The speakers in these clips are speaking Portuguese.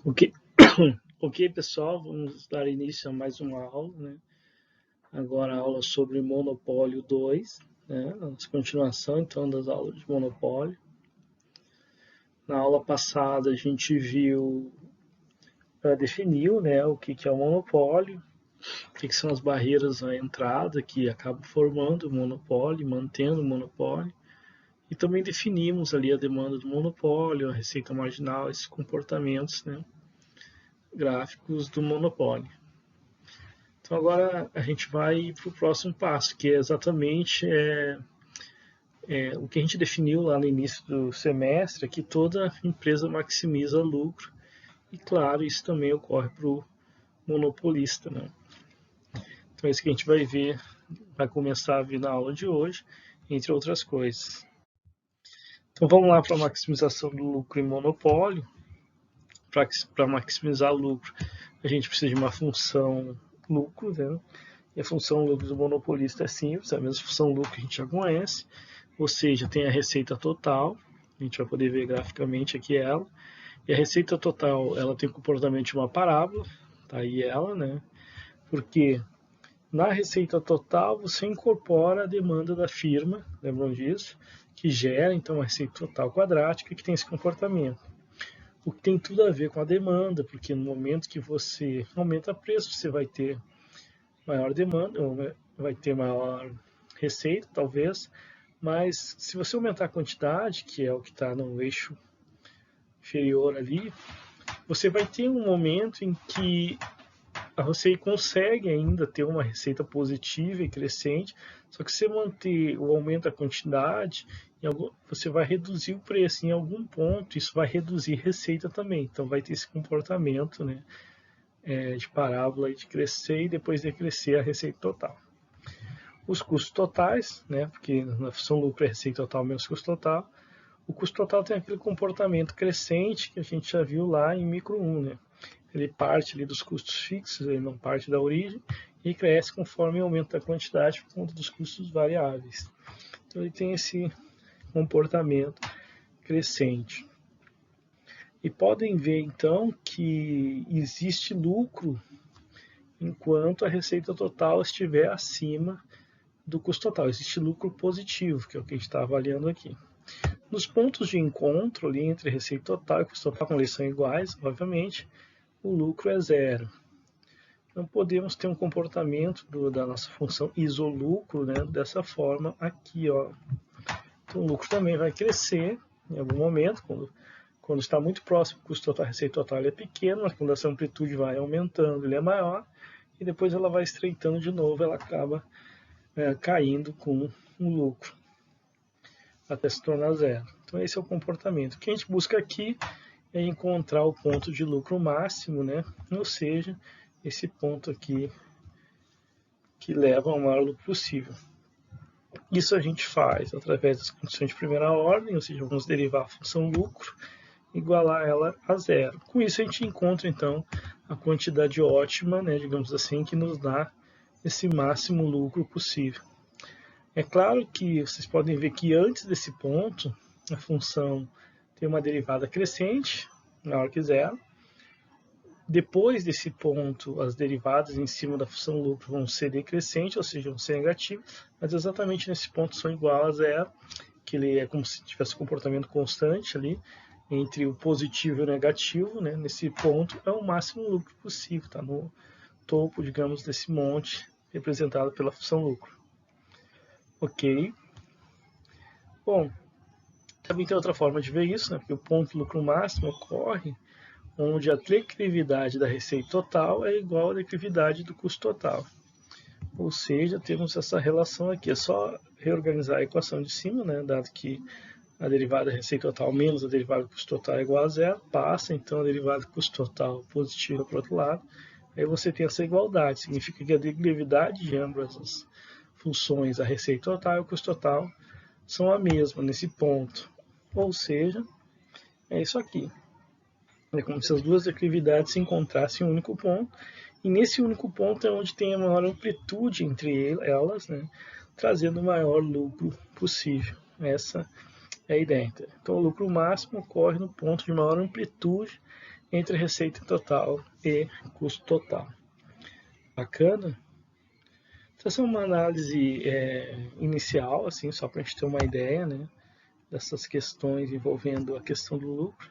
Ok, ok, pessoal, vamos dar início a mais uma aula, né? Agora a aula sobre Monopólio 2, né? A continuação então das aulas de Monopólio. Na aula passada a gente definiu, né, o que é o monopólio, o que são as barreiras à entrada que acabam formando o monopólio, mantendo o monopólio, e também definimos ali a demanda do monopólio, a receita marginal, esses comportamentos, né, gráficos do monopólio. Então agora a gente vai para o próximo passo, que é exatamente o que a gente definiu lá no início do semestre, que toda empresa maximiza lucro, e claro, isso também ocorre para o monopolista, né? Então é isso que a gente vai ver, vai começar a ver na aula de hoje, entre outras coisas. Então vamos lá para a maximização do lucro em monopólio. Para maximizar o lucro, a gente precisa de uma função lucro, né? E a função lucro do monopolista é simples, é a mesma função lucro que a gente já conhece, ou seja, tem a receita total, a gente vai poder ver graficamente aqui ela, e a receita total ela tem o comportamento de uma parábola, tá aí ela, né? Porque na receita total você incorpora a demanda da firma, lembram disso? Que gera então a receita total quadrática que tem esse comportamento. O que tem tudo a ver com a demanda, porque no momento que você aumenta o preço, você vai ter maior demanda, vai ter maior receita, talvez, mas se você aumentar a quantidade, que é o que está no eixo inferior ali, você vai ter um momento em que você consegue ainda ter uma receita positiva e crescente, só que se você manter o aumento da quantidade, você vai reduzir o preço em algum ponto, isso vai reduzir receita também, então vai ter esse comportamento, né, de parábola de crescer e depois decrescer a receita total. Os custos totais, né, porque na função lucro é receita total menos custo total, o custo total tem aquele comportamento crescente que a gente já viu lá em micro 1, né? Ele parte ali dos custos fixos, ele não parte da origem, e cresce conforme aumenta a quantidade por conta dos custos variáveis. Então ele tem esse comportamento crescente. E podem ver então que existe lucro enquanto a receita total estiver acima do custo total. Existe lucro positivo, que é o que a gente está avaliando aqui. Nos pontos de encontro ali entre receita total e custo total, como eles são iguais, obviamente, o lucro é zero. Não podemos ter um comportamento da nossa função isolucro, né, dessa forma aqui, ó. Então o lucro também vai crescer em algum momento, quando está muito próximo do custo total, a receita total é pequena, mas quando essa amplitude vai aumentando, ele é maior, e depois ela vai estreitando de novo, ela acaba caindo com o lucro até se tornar zero. Então esse é o comportamento. O que a gente busca aqui é encontrar o ponto de lucro máximo, né? Ou seja, esse ponto aqui que leva ao maior lucro possível. Isso a gente faz através das condições de primeira ordem, ou seja, vamos derivar a função lucro, igualar ela a zero. Com isso a gente encontra então a quantidade ótima, né, digamos assim, que nos dá esse máximo lucro possível. É claro que vocês podem ver que antes desse ponto, a função tem uma derivada crescente, maior que zero. Depois desse ponto, as derivadas em cima da função lucro vão ser decrescentes, ou seja, vão ser negativas, mas exatamente nesse ponto são igual a zero, que ele é como se tivesse um comportamento constante ali, entre o positivo e o negativo, né? Nesse ponto é o máximo lucro possível, está no topo, digamos, desse monte representado pela função lucro. Ok? Bom, também tem outra forma de ver isso, né? Porque o ponto lucro máximo ocorre onde a declividade da receita total é igual à declividade do custo total. Ou seja, temos essa relação aqui. É só reorganizar a equação de cima, né? Dado que a derivada da receita total menos a derivada do custo total é igual a zero, passa então a derivada do custo total positiva para o outro lado. Aí você tem essa igualdade, significa que a declividade de ambas as funções, a receita total e o custo total, são a mesma nesse ponto. Ou seja, é isso aqui. É como se as duas declividades se encontrassem em um único ponto, e nesse único ponto é onde tem a maior amplitude entre elas, né, trazendo o maior lucro possível. Essa é a ideia. Então o lucro máximo ocorre no ponto de maior amplitude entre receita total e custo total. Bacana? Então, essa é uma análise inicial, assim, só para a gente ter uma ideia, né, dessas questões envolvendo a questão do lucro.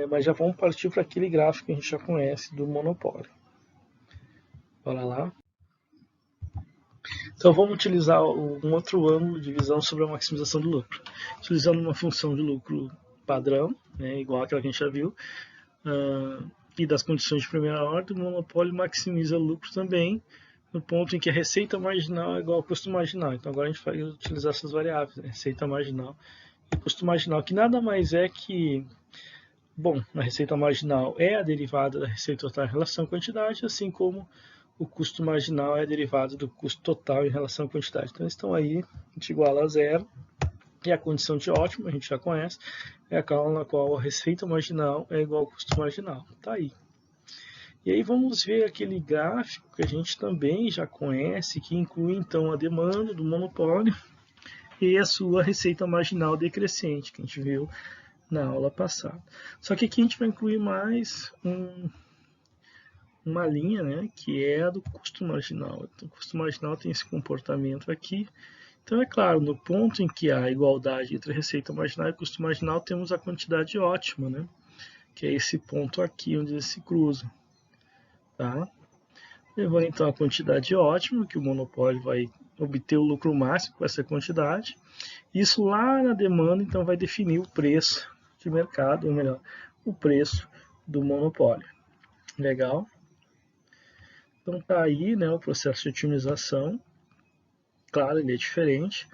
Mas já vamos partir para aquele gráfico que a gente já conhece do monopólio. Bora lá. Então vamos utilizar um outro ângulo de visão sobre a maximização do lucro. Utilizando uma função de lucro padrão, né, igual àquela que a gente já viu, e das condições de primeira ordem, o monopólio maximiza o lucro também, no ponto em que a receita marginal é igual ao custo marginal. Então agora a gente vai utilizar essas variáveis, né, receita marginal e custo marginal, que nada mais é que, bom, a receita marginal é a derivada da receita total em relação à quantidade, assim como o custo marginal é derivado do custo total em relação à quantidade. Então, estão aí, a gente iguala a zero. E a condição de ótimo, a gente já conhece, é aquela na qual a receita marginal é igual ao custo marginal. Está aí. E aí vamos ver aquele gráfico que a gente também já conhece, que inclui então a demanda do monopólio e a sua receita marginal decrescente, que a gente viu na aula passada. Só que aqui a gente vai incluir mais uma linha, né, que é a do custo marginal. Então, o custo marginal tem esse comportamento aqui. Então, é claro, no ponto em que há igualdade entre receita marginal e custo marginal, temos a quantidade ótima, né, que é esse ponto aqui onde eles se cruzam. Tá? Levando então a quantidade ótima, que o monopólio vai obter o lucro máximo com essa quantidade. Isso lá na demanda, então, vai definir o preço de mercado, ou melhor, o preço do monopólio. Legal? Então tá aí, né, o processo de otimização. Claro, ele é diferente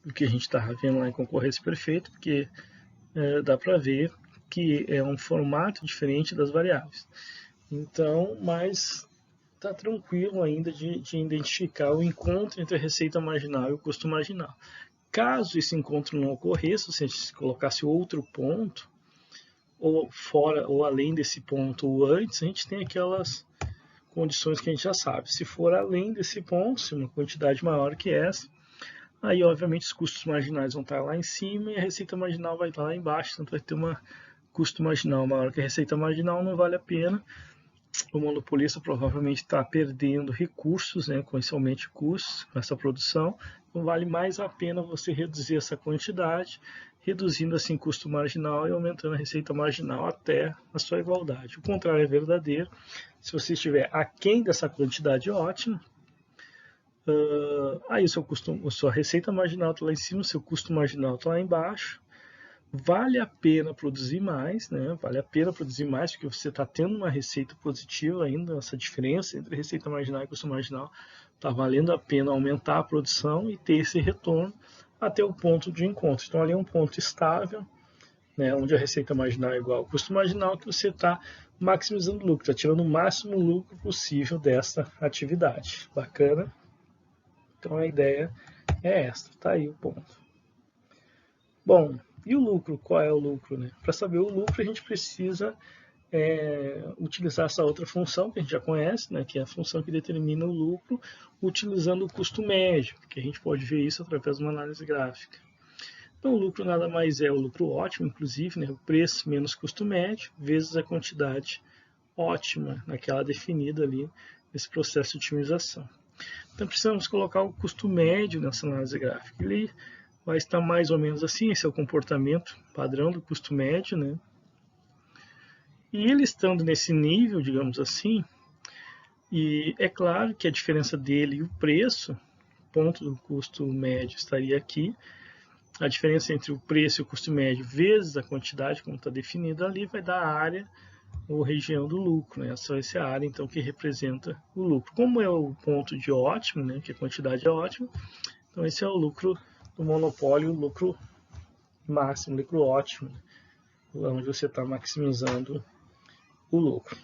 do que a gente estava vendo lá em concorrência perfeita, porque dá para ver que é um formato diferente das variáveis. Então, mas está tranquilo ainda de identificar o encontro entre a receita marginal e o custo marginal. Caso esse encontro não ocorresse, se a gente colocasse outro ponto, ou fora ou além desse ponto ou antes, a gente tem aquelas condições que a gente já sabe. Se for além desse ponto, se uma quantidade maior que essa, aí obviamente os custos marginais vão estar lá em cima e a receita marginal vai estar lá embaixo, então vai ter uma custo marginal maior que a receita marginal, não vale a pena. O monopolista provavelmente está perdendo recursos, né, com esse aumento de custos, com essa produção, então vale mais a pena você reduzir essa quantidade, reduzindo assim custo marginal e aumentando a receita marginal até a sua igualdade. O contrário é verdadeiro. Se você estiver aquém dessa quantidade ótima, aí a sua receita marginal está lá em cima, o seu custo marginal está lá embaixo. Vale a pena produzir mais, né? Vale a pena produzir mais porque você está tendo uma receita positiva ainda, essa diferença entre receita marginal e custo marginal. Está valendo a pena aumentar a produção e ter esse retorno até o ponto de encontro. Então ali é um ponto estável, né, onde a receita marginal é igual ao custo marginal, que você está maximizando o lucro, está tirando o máximo lucro possível dessa atividade. Bacana? Então a ideia é esta, tá aí o ponto. Bom, e o lucro? Qual é o lucro? Né? Para saber o lucro, a gente precisa utilizar essa outra função que a gente já conhece, né, que é a função que determina o lucro, utilizando o custo médio, que a gente pode ver isso através de uma análise gráfica. Então, o lucro nada mais é o lucro ótimo, inclusive, né, o preço menos custo médio, vezes a quantidade ótima, naquela definida ali, nesse processo de otimização. Então, precisamos colocar o custo médio nessa análise gráfica. Ele vai estar mais ou menos assim, esse é o comportamento padrão do custo médio, né? E ele estando nesse nível, digamos assim, e é claro que a diferença dele e o preço, ponto do custo médio estaria aqui, a diferença entre o preço e o custo médio vezes a quantidade, como está definida ali, vai dar a área ou região do lucro, né? Essa vai ser a área então que representa o lucro. Como é o ponto de ótimo, né, que a quantidade é ótima, então esse é o lucro do monopólio, o lucro máximo, o lucro ótimo, onde você está maximizando o lucro.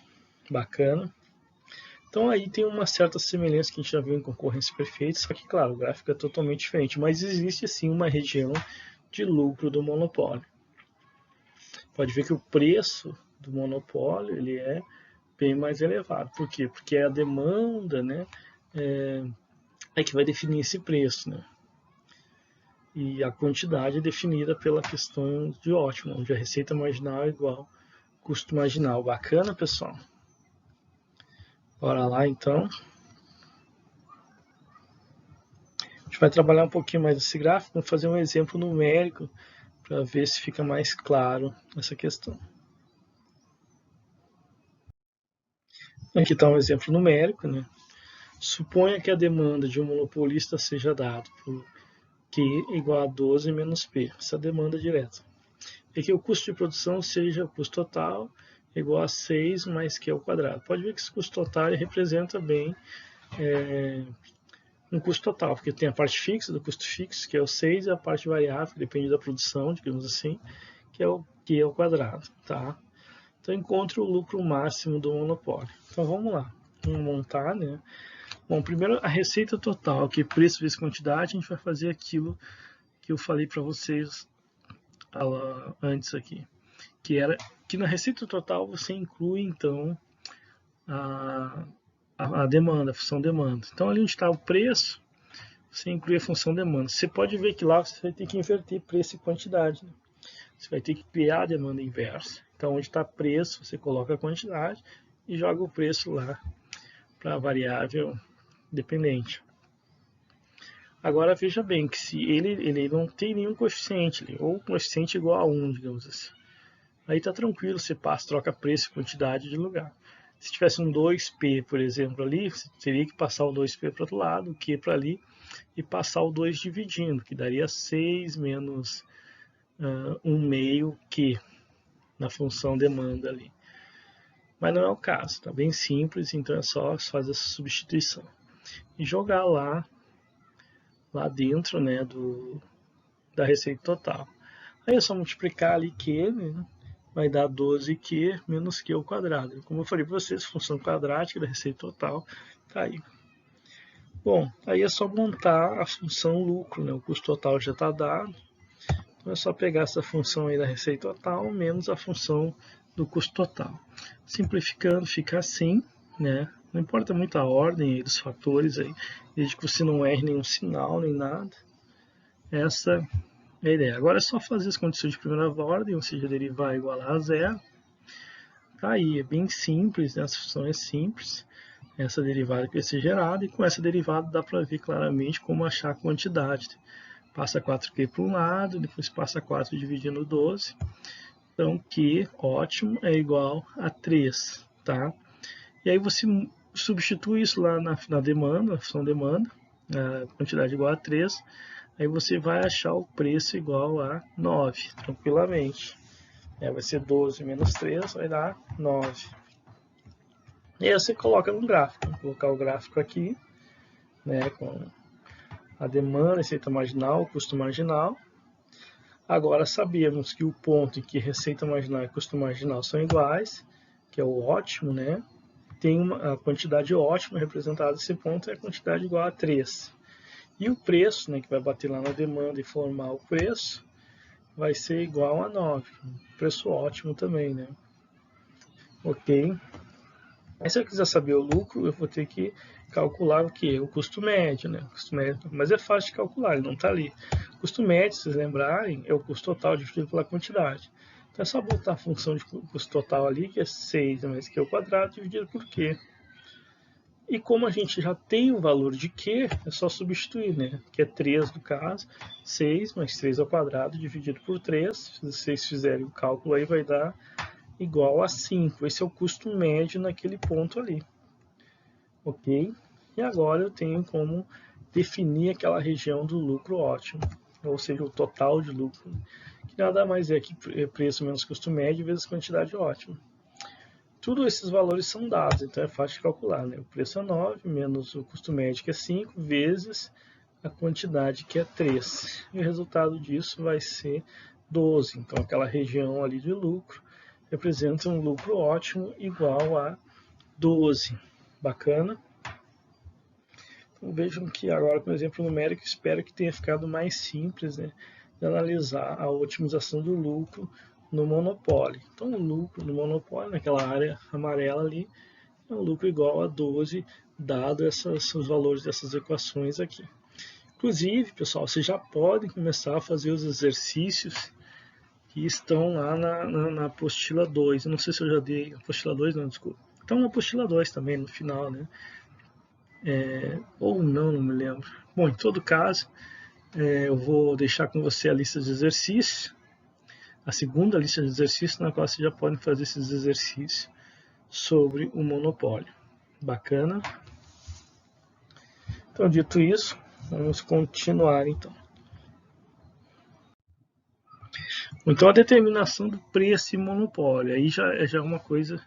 Bacana? Então aí tem uma certa semelhança que a gente já viu em concorrência perfeita, só que claro, o gráfico é totalmente diferente, mas existe sim uma região de lucro do monopólio. Pode ver que o preço do monopólio ele é bem mais elevado. Por quê? Porque a demanda, né, é que vai definir esse preço, né? E a quantidade é definida pela questão de ótimo, onde a receita marginal é igual custo marginal. Bacana, pessoal? Bora lá, então. A gente vai trabalhar um pouquinho mais esse gráfico, vamos fazer um exemplo numérico para ver se fica mais claro essa questão. Aqui está um exemplo numérico, né? Suponha que a demanda de um monopolista seja dada por Q igual a 12 menos P, essa demanda direta. E que o custo de produção seja o custo total igual a 6 mais Q ao quadrado. Pode ver que esse custo total representa bem um custo total, porque tem a parte fixa do custo fixo, que é o 6, e a parte variável, que depende da produção, digamos assim, que é o Q ao quadrado. Tá? Então, encontre o lucro máximo do monopólio. Então, vamos lá. Vamos montar, né? Bom, primeiro a receita total, que é preço vezes quantidade, a gente vai fazer aquilo que eu falei para vocês antes aqui, que era que na receita total você inclui então a demanda, a função demanda. Então ali onde está o preço, você inclui a função demanda. Você pode ver que lá você vai ter que inverter preço e quantidade, né? Você vai ter que criar a demanda inversa. Então onde está preço, você coloca a quantidade e joga o preço lá para a variável dependente. Agora veja bem que se ele não tem nenhum coeficiente, ou coeficiente igual a 1, digamos assim. Aí está tranquilo, você troca preço e quantidade de lugar. Se tivesse um 2P, por exemplo, ali, você teria que passar o 2P para o outro lado, o Q para ali, e passar o 2 dividindo, que daria 6 menos 1/2 Q na função demanda ali. Mas não é o caso, está bem simples, então é só fazer essa substituição. E jogar lá dentro, né, da receita total. Aí é só multiplicar ali Q, né, vai dar 12Q menos Q ao quadrado. Como eu falei para vocês, função quadrática da receita total está aí. Bom, aí é só montar a função lucro, né, o custo total já está dado. Então é só pegar essa função aí da receita total menos a função do custo total. Simplificando, fica assim, né? Não importa muito a ordem aí dos fatores aí, desde que você não erre nenhum sinal nem nada. Essa é a ideia. Agora é só fazer as condições de primeira ordem, ou seja, derivar igual a zero. Tá aí, é bem simples, né? Essa função é simples. Essa derivada que vai ser gerada, e com essa derivada dá para ver claramente como achar a quantidade. Passa 4Q para um lado, depois passa 4 dividindo 12. Então, Q, ótimo, é igual a 3, tá? E aí você substitui isso lá na demanda, na função demanda, a quantidade igual a 3, aí você vai achar o preço igual a 9, tranquilamente. Vai ser 12 menos 3, vai dar 9. E aí você coloca no gráfico, vou colocar o gráfico aqui, né, com a demanda, receita marginal, custo marginal. Agora sabemos que o ponto em que receita marginal e custo marginal são iguais, que é o ótimo, né? Tem a quantidade ótima representada nesse ponto, é a quantidade igual a 3. E o preço, né, que vai bater lá na demanda e formar o preço, vai ser igual a 9. Preço ótimo também, né? Ok? Aí se eu quiser saber o lucro, eu vou ter que calcular o que? O custo médio, né? O custo médio, mas é fácil de calcular, ele não está ali. O custo médio, se vocês lembrarem, é o custo total dividido pela quantidade. Então é só botar a função de custo total ali, que é 6 mais Q ao quadrado, dividido por Q. E como a gente já tem o valor de Q, é só substituir, né? Que é 3 no caso, 6 mais 3 ao quadrado dividido por 3. Se vocês fizerem o cálculo aí, vai dar igual a 5. Esse é o custo médio naquele ponto ali. Ok? E agora eu tenho como definir aquela região do lucro ótimo, ou seja, o total de lucro, que nada mais é que preço menos custo médio vezes quantidade ótima. Todos esses valores são dados, então é fácil de calcular, né? O preço é 9, menos o custo médio, que é 5, vezes a quantidade, que é 3. E o resultado disso vai ser 12. Então, aquela região ali de lucro representa um lucro ótimo igual a 12. Bacana? Então, vejam que agora, com o exemplo numérico, espero que tenha ficado mais simples, né, de analisar a otimização do lucro no monopólio. Então, o lucro no monopólio, naquela área amarela ali, é um lucro igual a 12, dado os valores dessas equações aqui. Inclusive, pessoal, vocês já podem começar a fazer os exercícios que estão lá na apostila 2. Eu não sei se eu já dei apostila 2, não, desculpa. Então na apostila 2 também, no final, né? Ou não me lembro. Bom, em todo caso, eu vou deixar com você a lista de exercícios, a segunda lista de exercícios, na qual você já pode fazer esses exercícios sobre o monopólio. Bacana? Então, dito isso, vamos continuar então. Então, a determinação do preço e monopólio, aí já é uma coisa...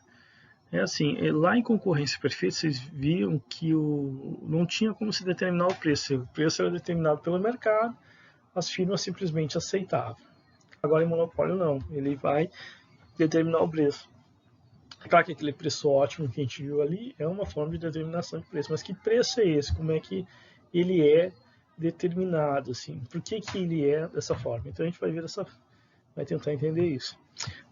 assim, lá em concorrência perfeita, vocês viam que não tinha como se determinar o preço. O preço era determinado pelo mercado, as firmas simplesmente aceitavam. Agora, em monopólio, não. Ele vai determinar o preço. Claro que aquele preço ótimo que a gente viu ali é uma forma de determinação de preço. Mas que preço é esse? Como é que ele é determinado? Assim? Por que ele é dessa forma? Então, a gente vai tentar entender isso.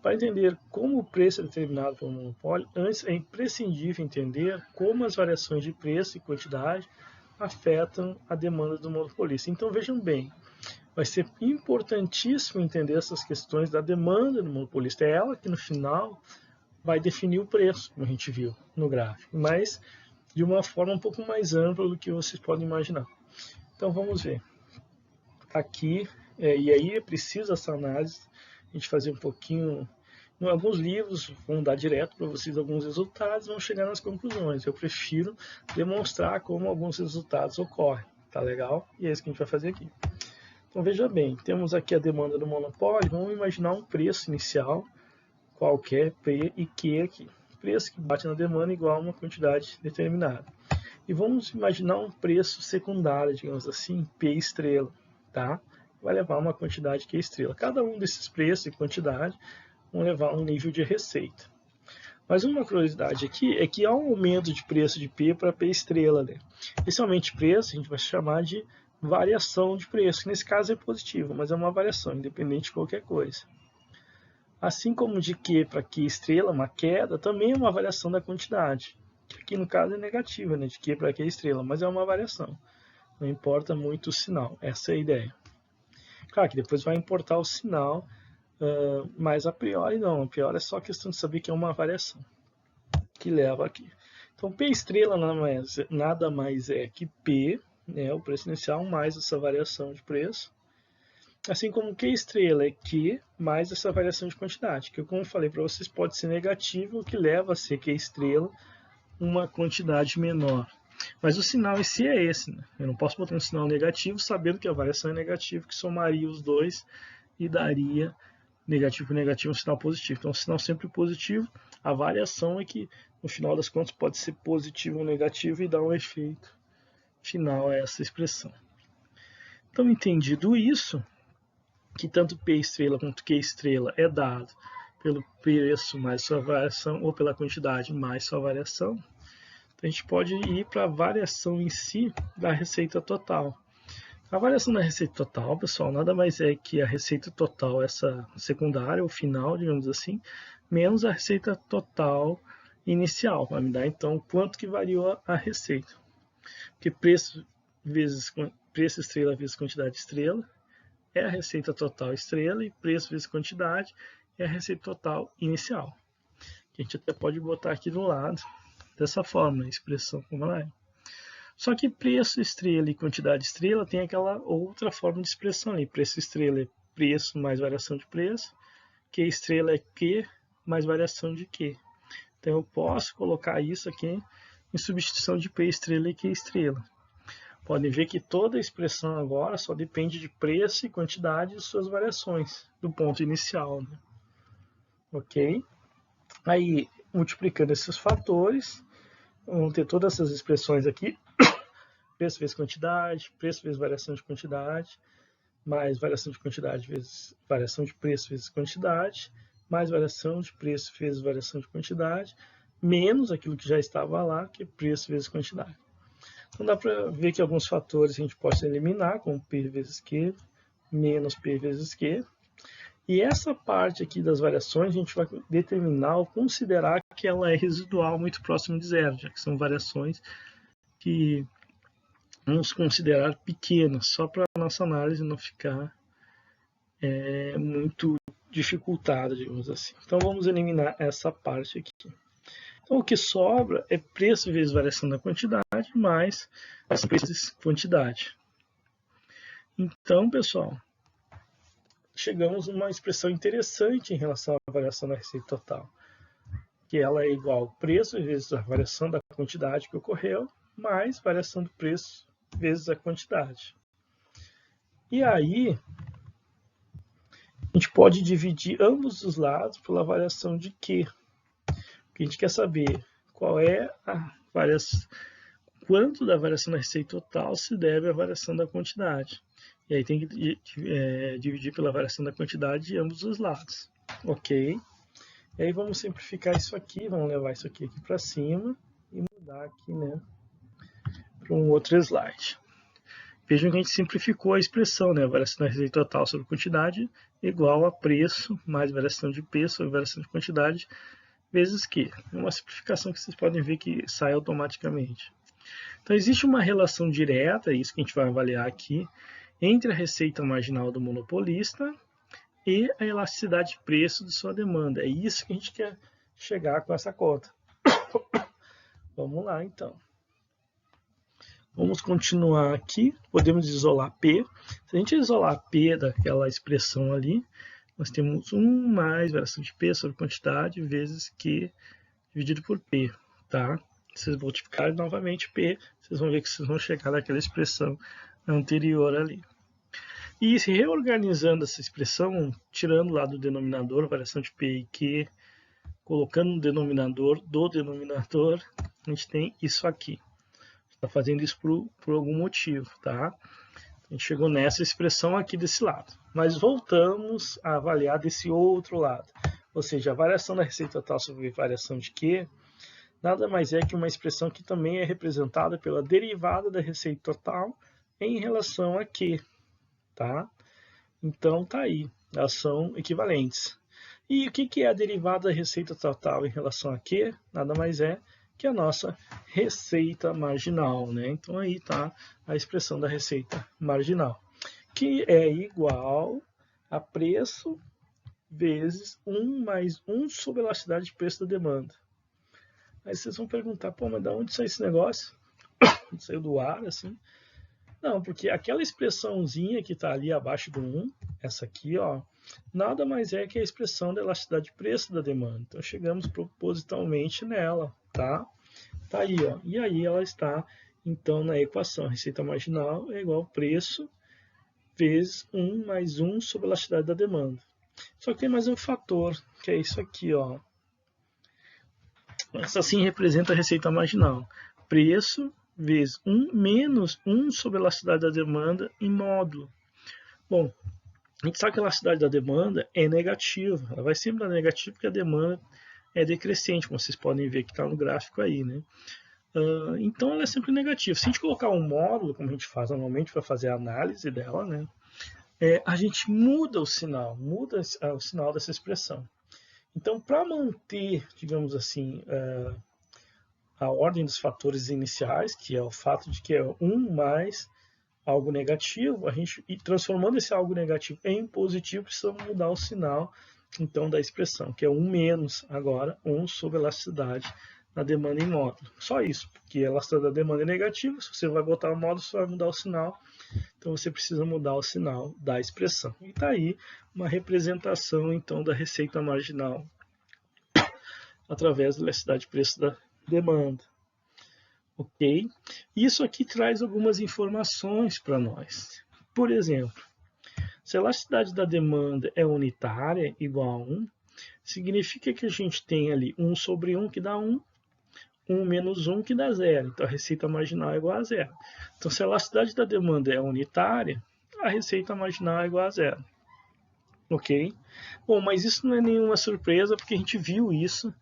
Para entender como o preço é determinado pelo monopólio, antes é imprescindível entender como as variações de preço e quantidade afetam a demanda do monopolista. Então vejam bem, vai ser importantíssimo entender essas questões da demanda do monopolista. É ela que no final vai definir o preço, como a gente viu no gráfico, mas de uma forma um pouco mais ampla do que vocês podem imaginar. Então vamos ver. Aqui, e aí é preciso essa análise, a gente fazer um pouquinho. Em alguns livros vão dar direto para vocês alguns resultados, vão chegar nas conclusões. Eu prefiro demonstrar como alguns resultados ocorrem. Tá legal? E é isso que a gente vai fazer aqui. Então veja bem, temos aqui a demanda do monopólio. Vamos imaginar um preço inicial qualquer, P e Q aqui. Preço que bate na demanda igual a uma quantidade determinada. E vamos imaginar um preço secundário, digamos assim, P estrela. Tá? Vai levar uma quantidade Q estrela. Cada um desses preços e quantidade vão levar a um nível de receita. Mas uma curiosidade aqui é que há um aumento de preço de P para P estrela. Né? Esse aumento de preço a gente vai chamar de variação de preço, que nesse caso é positivo, mas é uma variação, independente de qualquer coisa. Assim como de Q para Q estrela, uma queda, também é uma variação da quantidade, que aqui no caso é negativa, né? De Q para Q estrela, mas é uma variação. Não importa muito o sinal, essa é a ideia. Claro que depois vai importar o sinal, mas a priori não, a priori é só questão de saber que é uma variação que leva aqui. Então P estrela nada mais é que P, né, o preço inicial, mais essa variação de preço. Assim como Q estrela é Q mais essa variação de quantidade, que como eu falei para vocês pode ser negativo, o que leva a ser Q estrela uma quantidade menor. Mas o sinal em si é esse, né? Eu não posso botar um sinal negativo sabendo que a variação é negativa, que somaria os dois e daria negativo por negativo um sinal positivo. Então, um sinal sempre positivo, a variação é que no final das contas pode ser positivo ou negativo e dar um efeito final a essa expressão. Então, entendido isso, que tanto P estrela quanto Q estrela é dado pelo preço mais sua variação ou pela quantidade mais sua variação, a gente pode ir para a variação em si da receita total. A variação da receita total, pessoal, nada mais é que a receita total, essa secundária, ou final, digamos assim, menos a receita total inicial. Vai me dar, então, quanto que variou a receita. Porque preço estrela vezes quantidade estrela é a receita total estrela e preço vezes quantidade é a receita total inicial. A gente até pode botar aqui do lado dessa forma, a expressão como ela é. Só que preço estrela e quantidade estrela tem aquela outra forma de expressão ali. Preço estrela é preço mais variação de preço, Q estrela é Q mais variação de Q. Então eu posso colocar isso aqui em substituição de P estrela e Q estrela. Podem ver que toda a expressão agora só depende de preço e quantidade e suas variações do ponto inicial. Né? Ok? Aí, multiplicando esses fatores, vamos ter todas essas expressões aqui. Preço vezes quantidade, preço vezes variação de quantidade, mais variação de quantidade vezes variação de preço vezes quantidade, mais variação de preço vezes variação de quantidade, menos aquilo que já estava lá, que é preço vezes quantidade. Então dá para ver que alguns fatores a gente pode eliminar, como P vezes Q, menos P vezes Q. E essa parte aqui das variações a gente vai determinar ou considerar que ela é residual muito próximo de zero, já que são variações que vamos considerar pequenas, só para a nossa análise não ficar muito dificultada, digamos assim. Então vamos eliminar essa parte aqui. Então o que sobra é preço vezes variação da quantidade mais as preços vezes quantidade. Então, pessoal, chegamos a uma expressão interessante em relação à variação da receita total, que ela é igual ao preço vezes a variação da quantidade que ocorreu, mais variação do preço vezes a quantidade. E aí, a gente pode dividir ambos os lados pela variação de Q. Porque a gente quer saber qual é a variação, quanto da variação da receita total se deve à variação da quantidade. E aí tem que dividir pela variação da quantidade de ambos os lados. Ok? E aí vamos simplificar isso aqui, vamos levar isso aqui para cima e mudar aqui, né, para um outro slide. Vejam que a gente simplificou a expressão, né, a variação da receita total sobre quantidade igual a preço mais variação de preço sobre variação de quantidade vezes Q. É uma simplificação que vocês podem ver que sai automaticamente. Então existe uma relação direta, é isso que a gente vai avaliar aqui, entre a receita marginal do monopolista e a elasticidade de preço de sua demanda. É isso que a gente quer chegar com essa conta. Vamos lá, então. Vamos continuar aqui. Podemos isolar P. Se a gente isolar P daquela expressão ali, nós temos 1 mais variação de P sobre quantidade vezes Q dividido por P. Tá? Se vocês multiplicarem novamente P, vocês vão ver que vocês vão chegar naquela expressão anterior ali. E se reorganizando essa expressão, tirando lá do denominador, variação de P e Q, colocando no denominador do denominador, a gente tem isso aqui. Está fazendo isso por algum motivo, tá? A gente chegou nessa expressão aqui desse lado. Mas voltamos a avaliar desse outro lado. Ou seja, a variação da receita total sobre variação de Q nada mais é que uma expressão que também é representada pela derivada da receita total em relação a Q. Tá? Então, tá aí. Elas são equivalentes. E o que é a derivada da receita total em relação a Q? Nada mais é que a nossa receita marginal, né? Então, aí está a expressão da receita marginal, que é igual a preço vezes 1 mais 1 sobre a elasticidade de preço da demanda. Aí vocês vão perguntar, pô, mas de onde saiu esse negócio? Saiu do ar, assim? Não, porque aquela expressãozinha que está ali abaixo do 1, essa aqui, ó, nada mais é que a expressão da elasticidade de preço da demanda. Então, chegamos propositalmente nela, tá? Tá aí, ó. E aí ela está, então, na equação. A receita marginal é igual a preço vezes 1 mais 1 sobre a elasticidade da demanda. Só que tem mais um fator, que é isso aqui, ó. Essa sim representa a receita marginal. Preço vezes 1 menos 1 sobre a elasticidade da demanda em módulo. Bom, a gente sabe que a elasticidade da demanda é negativa. Ela vai sempre dar negativo porque a demanda é decrescente, como vocês podem ver que está no gráfico aí, né? Então ela é sempre negativa. Se a gente colocar um módulo, como a gente faz normalmente para fazer a análise dela, né? A gente muda o sinal dessa expressão. Então, para manter, digamos assim, a ordem dos fatores iniciais, que é o fato de que é 1 mais algo negativo, a gente, transformando esse algo negativo em positivo, precisamos mudar o sinal, então, da expressão, que é 1 menos, agora, 1 sobre a elasticidade na demanda em módulo. Só isso, porque a elasticidade da demanda é negativa, se você vai botar o módulo, você vai mudar o sinal, então você precisa mudar o sinal da expressão. E está aí uma representação, então, da receita marginal através da elasticidade de preço da demanda. Ok? Isso aqui traz algumas informações para nós. Por exemplo, se a elasticidade da demanda é unitária, igual a 1, significa que a gente tem ali 1 sobre 1 que dá 1, 1 menos 1 que dá 0. Então a receita marginal é igual a 0. Então se a elasticidade da demanda é unitária, a receita marginal é igual a 0. Ok? Bom, mas isso não é nenhuma surpresa porque a gente viu isso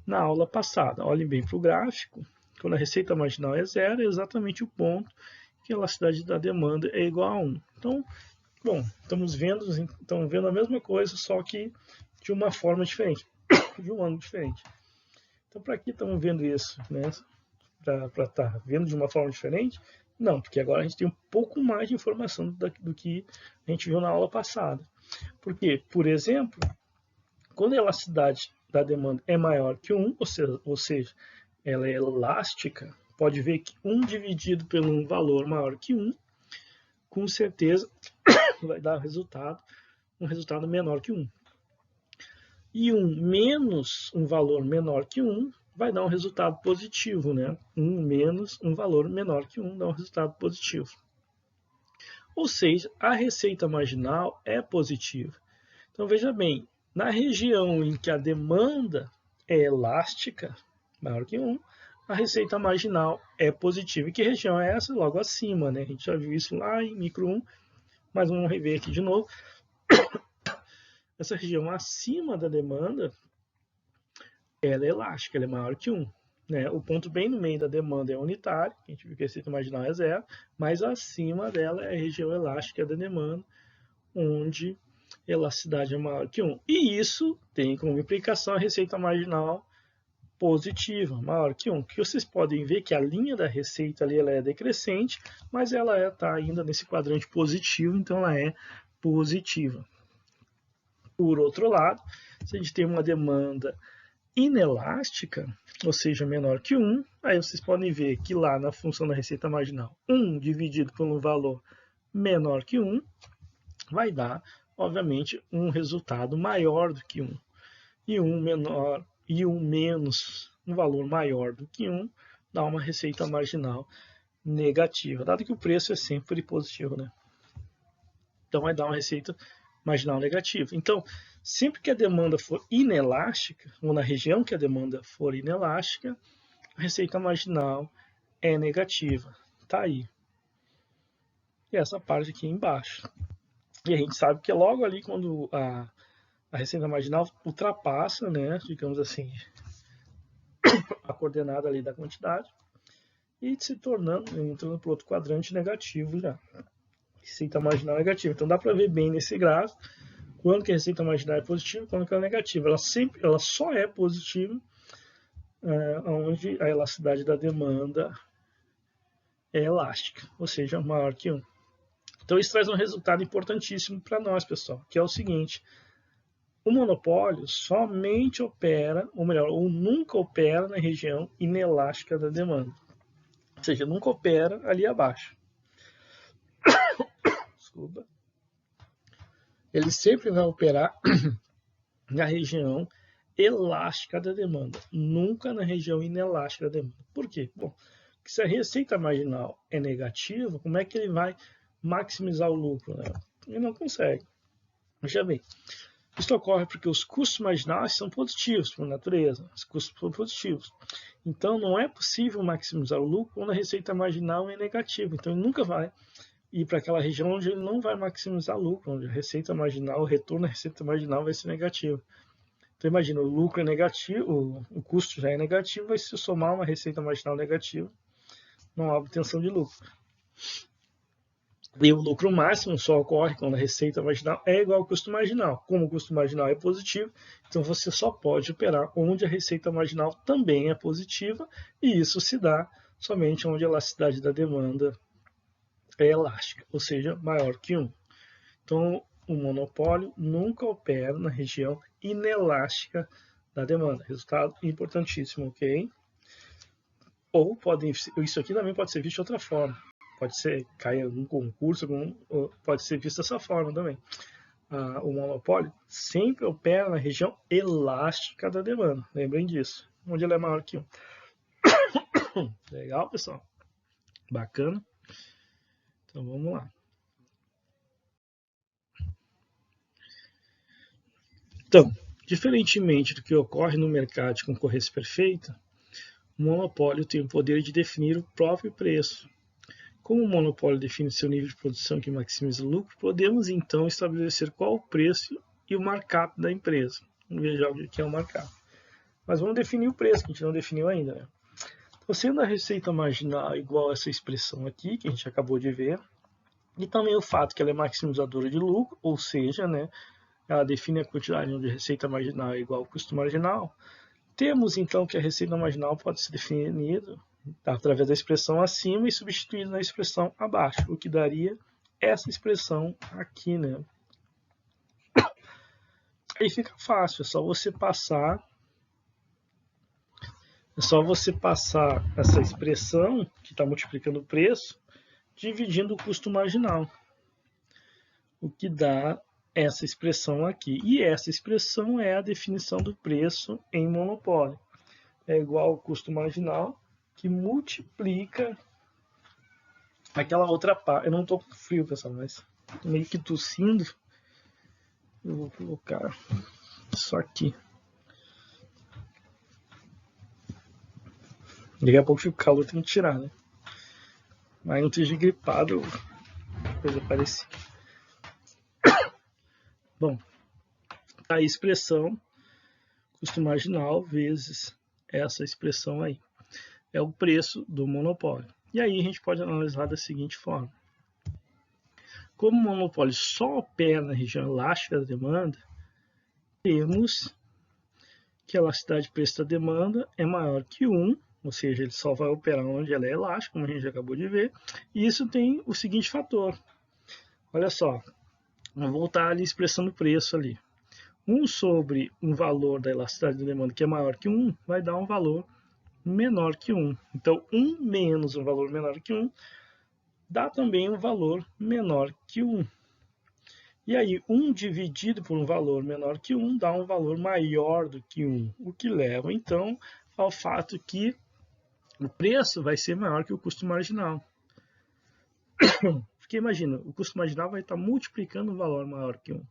na aula passada. Olhem bem para o gráfico. Quando a receita marginal é 0, é exatamente o ponto que a elasticidade da demanda é igual a 1. Então, bom, estamos vendo a mesma coisa, só que de uma forma diferente, de um ângulo diferente. Então, para que estamos vendo isso? Né? Para estar vendo de uma forma diferente? Não, porque agora a gente tem um pouco mais de informação do que a gente viu na aula passada. Porque, por exemplo, Quando a elasticidade da demanda é maior que 1, ou seja, ela é elástica, pode ver que 1 dividido por um valor maior que 1, com certeza vai dar um resultado menor que 1. E 1 menos um valor menor que 1 vai dar um resultado positivo, né? 1 menos um valor menor que 1 dá um resultado positivo. Ou seja, a receita marginal é positiva. Então, veja bem, na região em que a demanda é elástica, maior que 1, a receita marginal é positiva. E que região é essa? Logo acima, né? A gente já viu isso lá em micro 1, mas vamos rever aqui de novo. Essa região acima da demanda, ela é elástica, ela é maior que 1. Né? O ponto bem no meio da demanda é unitário, a gente viu que a receita marginal é 0, mas acima dela é a região elástica da demanda, onde a elasticidade é maior que 1. E isso tem como implicação a receita marginal positiva, maior que 1. Que vocês podem ver que a linha da receita ali ela é decrescente, mas ela está ainda nesse quadrante positivo, então ela é positiva. Por outro lado, se a gente tem uma demanda inelástica, ou seja, menor que 1, aí vocês podem ver que lá na função da receita marginal, 1 dividido por um valor menor que 1, vai dar, obviamente, um resultado maior do que 1. E 1 menor e 1 menos um valor maior do que 1 dá uma receita marginal negativa, dado que o preço é sempre positivo, né? Então vai dar uma receita marginal negativa. Então, sempre que a demanda for inelástica, ou na região que a demanda for inelástica, a receita marginal é negativa. Tá aí. E essa parte aqui embaixo. E a gente sabe que é logo ali quando a receita marginal ultrapassa, né, digamos assim, a coordenada ali da quantidade e se tornando, entrando para outro quadrante negativo já. Receita marginal negativa. Então dá para ver bem nesse gráfico quando que a receita marginal é positiva e quando que ela é negativa. Ela só é positiva onde a elasticidade da demanda é elástica, ou seja, maior que 1. Então isso traz um resultado importantíssimo para nós, pessoal, que é o seguinte: o monopólio somente opera, ou melhor, ou nunca opera na região inelástica da demanda. Ou seja, nunca opera ali abaixo. Desculpa. Ele sempre vai operar na região elástica da demanda, nunca na região inelástica da demanda. Por quê? Bom, se a receita marginal é negativa, como é que ele vai maximizar o lucro? Né? Ele não consegue. Veja bem, isso ocorre porque os custos marginais são positivos por natureza, os custos são positivos. Então, não é possível maximizar o lucro quando a receita marginal é negativa. Então, ele nunca vai ir para aquela região onde ele não vai maximizar lucro, onde a receita marginal, o retorno da receita marginal vai ser negativo. Então, imagina, o lucro é negativo, o custo já é negativo, vai se somar uma receita marginal negativa, não há obtenção de lucro. E o lucro máximo só ocorre quando a receita marginal é igual ao custo marginal. Como o custo marginal é positivo, então você só pode operar onde a receita marginal também é positiva, e isso se dá somente onde a elasticidade da demanda é elástica, ou seja, maior que 1. Então, o monopólio nunca opera na região inelástica da demanda. Resultado importantíssimo, ok? Ou isso aqui também pode ser visto de outra forma. Pode ser cair em algum concurso, pode ser visto dessa forma também. O monopólio sempre opera na região elástica da demanda. Lembrem disso, onde ela é maior que 1. Legal, pessoal? Bacana? Então vamos lá. Então, diferentemente do que ocorre no mercado de concorrência perfeita, o monopólio tem o poder de definir o próprio preço. Como o monopólio define seu nível de produção que maximiza o lucro, podemos então estabelecer qual o preço e o markup da empresa. Vamos ver já o que é o markup. Mas vamos definir o preço, que a gente não definiu ainda. Né? Então, sendo a receita marginal igual a essa expressão aqui, que a gente acabou de ver, e também o fato que ela é maximizadora de lucro, ou seja, né, ela define a quantidade onde a receita marginal é igual ao custo marginal, temos então que a receita marginal pode ser definida através da expressão acima e substituída na expressão abaixo, o que daria essa expressão aqui, né? Aí fica fácil, é só você passar essa expressão que está multiplicando o preço, dividindo o custo marginal, o que dá essa expressão aqui. E essa expressão é a definição do preço em monopólio. É igual ao custo marginal, que multiplica aquela outra parte. Eu não estou com frio, pessoal, mas tô meio que tossindo. Eu vou colocar isso aqui. Daqui a pouco fica o calor, tem que tirar, né? Mas não esteja gripado, coisa parecida. Bom, a expressão custo marginal vezes essa expressão aí. É o preço do monopólio. E aí a gente pode analisar da seguinte forma. Como o monopólio só opera na região elástica da demanda, temos que a elasticidade de preço da demanda é maior que 1, ou seja, ele só vai operar onde ela é elástica, como a gente acabou de ver, e isso tem o seguinte fator. Olha só, vamos voltar ali expressando o preço ali. 1 sobre um valor da elasticidade da demanda que é maior que 1, vai dar um valor menor que 1. Então, 1 menos um valor menor que 1, dá também um valor menor que 1. E aí, 1 dividido por um valor menor que 1 dá um valor maior do que 1, o que leva, então, ao fato que o preço vai ser maior que o custo marginal. Porque imagina, o custo marginal vai estar multiplicando um valor maior que 1,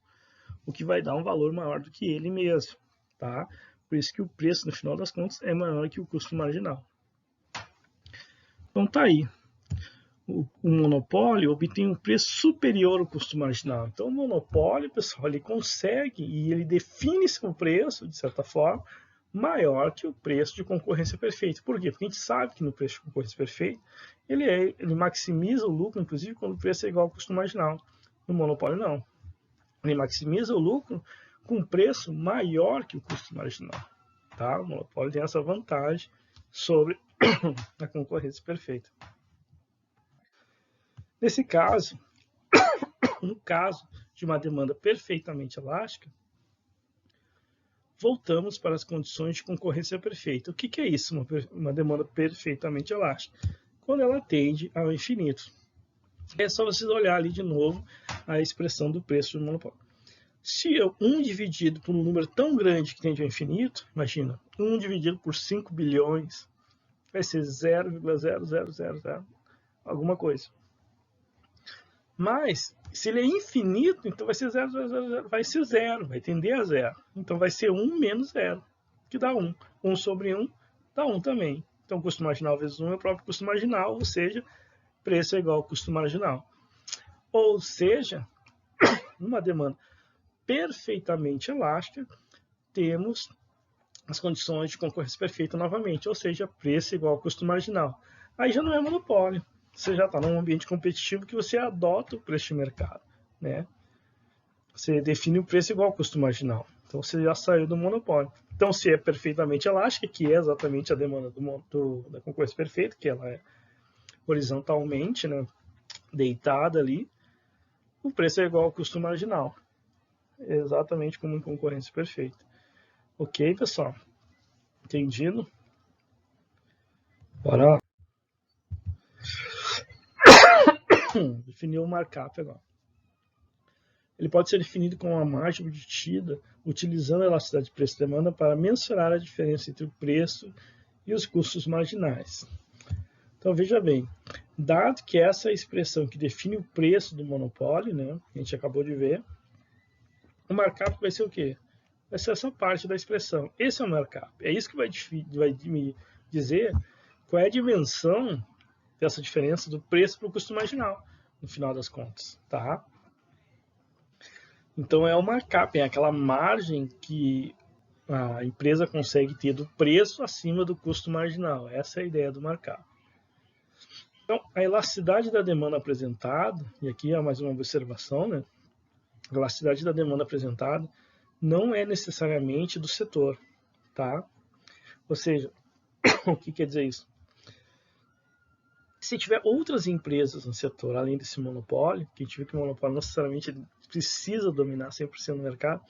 o que vai dar um valor maior do que ele mesmo, tá? Por isso que o preço, no final das contas, é maior que o custo marginal. Então tá aí. O monopólio obtém um preço superior ao custo marginal. Então o monopólio, pessoal, ele consegue e ele define seu preço, de certa forma, maior que o preço de concorrência perfeita. Por quê? Porque a gente sabe que no preço de concorrência perfeita, ele maximiza o lucro, inclusive quando o preço é igual ao custo marginal. No monopólio, não. Ele maximiza o lucro com preço maior que o custo marginal. Tá? O monopólio tem essa vantagem sobre a concorrência perfeita. Nesse caso, no caso de uma demanda perfeitamente elástica, voltamos para as condições de concorrência perfeita. O que é isso, uma demanda perfeitamente elástica? Quando ela tende ao infinito. É só vocês olharem ali de novo a expressão do preço do monopólio. Se eu 1 dividido por um número tão grande que tende ao infinito, imagina, 1 dividido por 5 bilhões, vai ser 0,0000 alguma coisa. Mas, se ele é infinito, então vai ser 0, vai ser 0, vai tender a 0. Então vai ser 1 menos 0, que dá 1. 1 sobre 1 dá 1 também. Então, custo marginal vezes 1 é o próprio custo marginal, ou seja, preço é igual ao custo marginal. Ou seja, numa demanda perfeitamente elástica, temos as condições de concorrência perfeita novamente, ou seja, preço igual ao custo marginal. Aí já não é monopólio. Você já está num ambiente competitivo que você adota o preço de mercado, né? Você define o preço igual ao custo marginal. Então você já saiu do monopólio. Então, se é perfeitamente elástica, que é exatamente a demanda da concorrência perfeita, que ela é horizontalmente, né, deitada ali, o preço é igual ao custo marginal. Exatamente como em concorrência perfeita. Ok, pessoal? Entendido? Bora lá. Definir o markup agora. Ele pode ser definido como uma margem obtida utilizando a elasticidade de preço e demanda para mensurar a diferença entre o preço e os custos marginais. Então, veja bem, dado que essa é a expressão que define o preço do monopólio, né, a gente acabou de ver, o markup vai ser o quê? Vai ser essa parte da expressão. Esse é o markup. É isso que vai me dizer qual é a dimensão dessa diferença do preço para o custo marginal, no final das contas, tá? Então é o markup, é aquela margem que a empresa consegue ter do preço acima do custo marginal. Essa é a ideia do markup. Então, a elasticidade da demanda apresentada, e aqui é mais uma observação, né? A elasticidade da demanda apresentada não é necessariamente do setor, tá? Ou seja, o que quer dizer isso? Se tiver outras empresas no setor, além desse monopólio, que a gente vê que o monopólio não necessariamente precisa dominar 100% do mercado,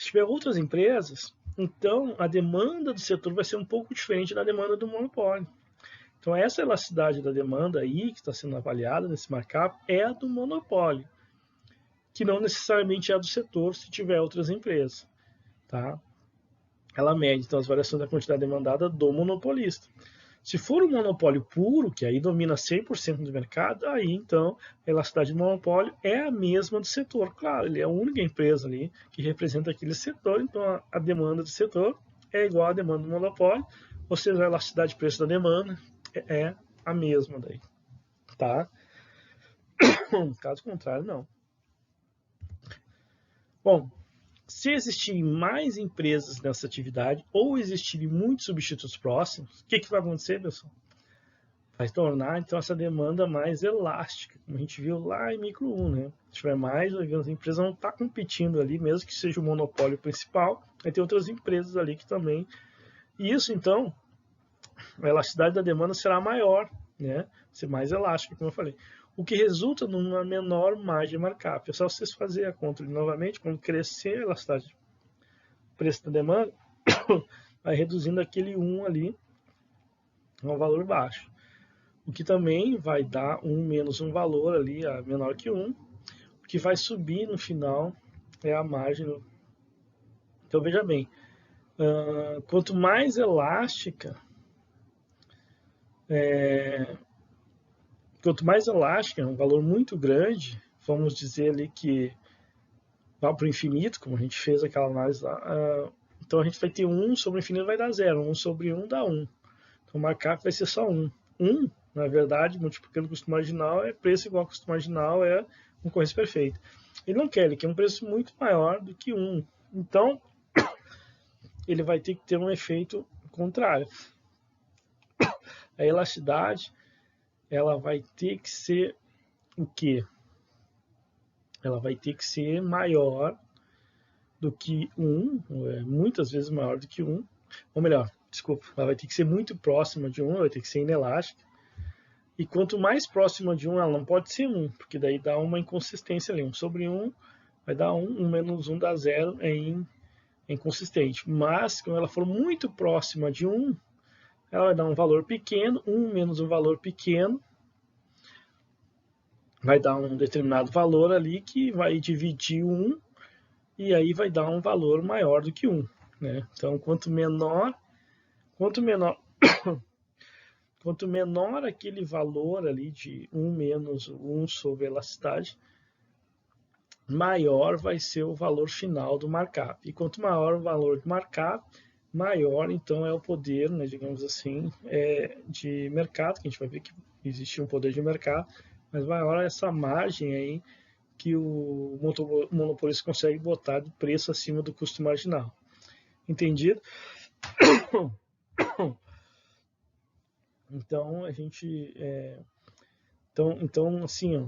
Se tiver outras empresas, então a demanda do setor vai ser um pouco diferente da demanda do monopólio. Então essa elasticidade da demanda aí, que está sendo avaliada nesse markup, é a do monopólio, que não necessariamente é a do setor se tiver outras empresas. Tá? Ela mede então as variações da quantidade demandada do monopolista. Se for um monopólio puro, que aí domina 100% do mercado, aí então a elasticidade do monopólio é a mesma do setor. Claro, ele é a única empresa ali que representa aquele setor, então a demanda do setor é igual à demanda do monopólio, ou seja, a elasticidade de preço da demanda é a mesma daí. Tá? Caso contrário, não. Bom, se existirem mais empresas nessa atividade ou existirem muitos substitutos próximos, o que vai acontecer, pessoal? Vai tornar, então, essa demanda mais elástica, como a gente viu lá em micro 1, né? Se tiver mais, as empresas não estão competindo ali, mesmo que seja o monopólio principal, vai ter outras empresas ali que também... E isso, então, a elasticidade da demanda será maior, né? Ser mais elástica, como eu falei. O que resulta numa menor margem de markup. É só vocês fazerem a conta novamente, quando crescer a elasticidade do preço da demanda, vai reduzindo aquele 1 ali a um valor baixo. O que também vai dar 1 menos um valor ali menor que 1. O que vai subir no final é a margem. Então veja bem, quanto mais elástica, um valor muito grande, vamos dizer ali que vai para o infinito, como a gente fez aquela análise lá, então a gente vai ter 1 sobre o infinito vai dar 0, 1 sobre 1 dá 1. Então o markup vai ser só 1. 1, na verdade, multiplicando o custo marginal, é preço igual ao custo marginal, é concorrência perfeita. Ele não quer, ele quer um preço muito maior do que 1. Então, ele vai ter que ter um efeito contrário. A elasticidade, ela vai ter que ser o quê? Ela vai ter que ser maior do que 1, muitas vezes maior do que 1, ou melhor, desculpa, ela vai ter que ser muito próxima de 1, ela vai ter que ser inelástica. E quanto mais próxima de 1, ela não pode ser 1, porque daí dá uma inconsistência ali. 1 sobre 1 vai dar 1, 1 menos 1 dá 0, é inconsistente. Mas, quando ela for muito próxima de 1, ela vai dar um valor pequeno, 1 menos um valor pequeno, vai dar um determinado valor ali que vai dividir 1, e aí vai dar um valor maior do que 1. Né? Então, quanto menor aquele valor ali de 1 menos 1 sobre a elasticidade, maior vai ser o valor final do markup. E quanto maior o valor do markup, maior então é o poder, né, digamos assim, de mercado, que a gente vai ver que existe um poder de mercado, mas maior é essa margem aí que o monopolista consegue botar de preço acima do custo marginal. Entendido? Então, a gente... Então assim, ó,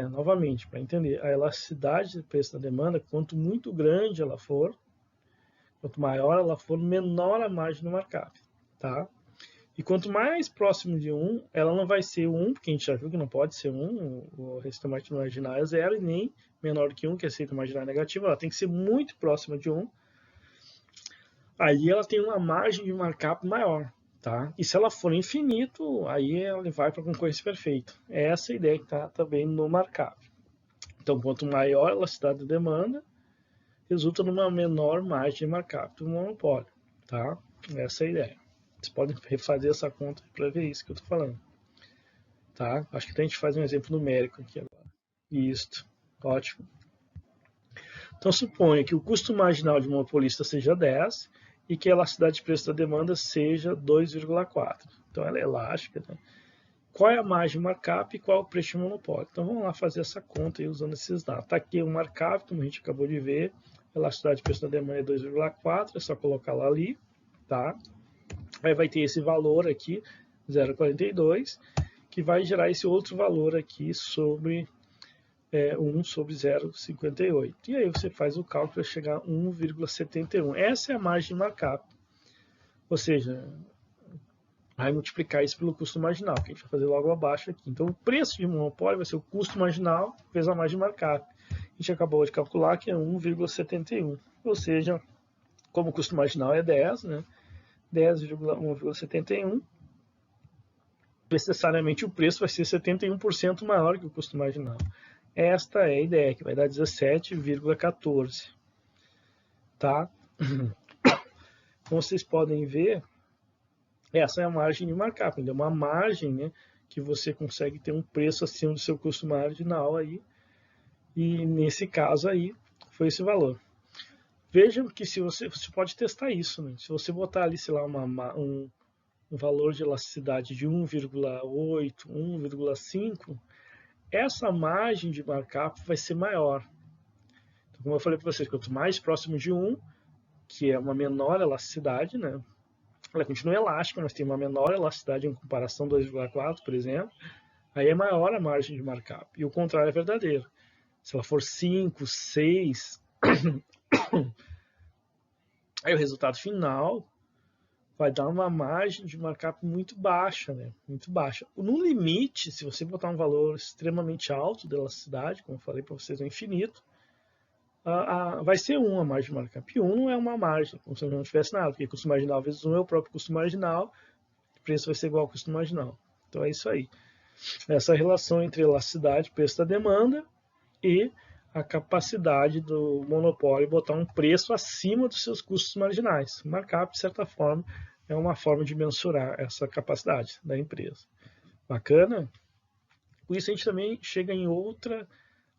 novamente, para entender, a elasticidade do preço da demanda, quanto muito grande ela for, quanto maior ela for, menor a margem do markup. Tá? E quanto mais próximo de 1, ela não vai ser 1, porque a gente já viu que não pode ser 1, o receita marginal é 0, e nem menor que 1, que é a receita marginal negativa, ela tem que ser muito próxima de 1. Aí ela tem uma margem de markup maior. Tá? E se ela for infinito, aí ela vai para a concorrência perfeita. É essa a ideia que está também no markup. Então, quanto maior a elasticidade da demanda, resulta numa menor margem de markup do monopólio. Tá? Essa é a ideia. Vocês podem refazer essa conta para ver isso que eu estou falando. Tá? Acho que até a gente faz um exemplo numérico aqui agora. Isso, ótimo. Então, suponha que o custo marginal de um monopolista seja 10 e que a elasticidade de preço da demanda seja 2,4. Então, ela é elástica. Né? Qual é a margem markup e qual é o preço de monopólio? Então, vamos lá fazer essa conta aí usando esses dados. Está aqui o markup, como a gente acabou de ver. A elasticidade de preço da demanda é 2,4, é só colocar lá ali. Tá? Aí vai ter esse valor aqui, 0,42, que vai gerar esse outro valor aqui sobre 1 sobre 0,58. E aí você faz o cálculo para chegar a 1,71. Essa é a margem de markup. Ou seja, vai multiplicar isso pelo custo marginal, que a gente vai fazer logo abaixo aqui. Então, o preço de monopólio vai ser o custo marginal vezes a margem de markup. gente acabou de calcular que é 1,71. Ou seja, como o custo marginal é 10, né? 10,1,71, necessariamente o preço vai ser 71% maior que o custo marginal. Esta é a ideia, que vai dar 17,14. Tá? Como vocês podem ver, essa é a margem de markup, é uma margem, né, que você consegue ter um preço acima do seu custo marginal aí, e nesse caso aí foi esse valor. Vejam que se você pode testar isso, né? Se você botar ali, sei lá, um valor de elasticidade de 1,8, 1,5, essa margem de markup vai ser maior. Então, como eu falei para vocês, quanto mais próximo de 1, que é uma menor elasticidade, né? Ela continua elástica, mas tem uma menor elasticidade em comparação a 2,4, por exemplo, aí é maior a margem de markup. E o contrário é verdadeiro. Se ela for 5, 6, aí o resultado final vai dar uma margem de markup muito baixa, né? Muito baixa. No limite, se você botar um valor extremamente alto de elasticidade, como eu falei para vocês, é infinito, vai ser 1 a margem de markup. 1 não é uma margem, como se não tivesse nada, porque custo marginal vezes 1 é o próprio custo marginal, o preço vai ser igual ao custo marginal. Então é isso aí. Essa relação entre elasticidade, preço da demanda, e a capacidade do monopólio botar um preço acima dos seus custos marginais. Markup, de certa forma, é uma forma de mensurar essa capacidade da empresa. Bacana? Com isso, a gente também chega em outra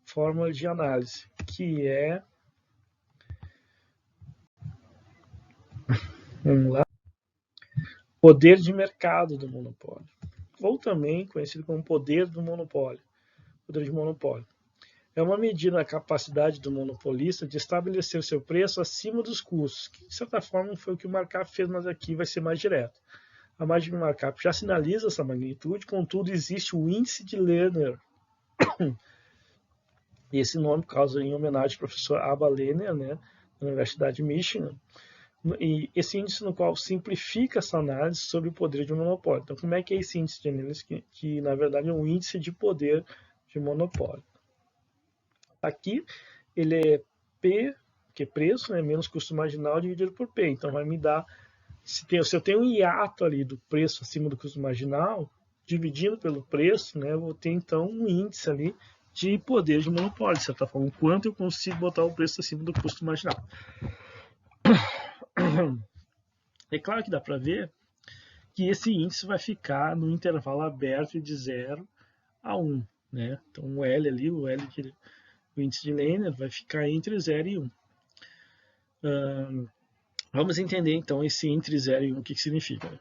fórmula de análise, que é... Vamos lá. Poder de mercado do monopólio. Ou também conhecido como poder do monopólio. Poder de monopólio. É uma medida da capacidade do monopolista de estabelecer seu preço acima dos custos, que de certa forma foi o que o markup fez, mas aqui vai ser mais direto. A margem de markup já sinaliza essa magnitude, contudo existe o índice de Lerner. E esse nome causa em homenagem ao professor Aba Lerner, né, da Universidade de Michigan. E esse índice no qual simplifica essa análise sobre o poder de monopólio. Então, como é que é esse índice de análise? Que na verdade é um índice de poder de monopólio. Aqui ele é P, que é preço, né, menos custo marginal dividido por P. Então vai me dar, se eu tenho um hiato ali do preço acima do custo marginal, dividindo pelo preço, né, eu vou ter então um índice ali de poder de monopólio, de certa forma, quanto eu consigo botar o preço acima do custo marginal. É claro que dá para ver que esse índice vai ficar no intervalo aberto de 0 a 1. Né? Então o L ali, o índice de Lerner vai ficar entre 0 e 1. Vamos entender então esse entre 0 e 1, o que significa.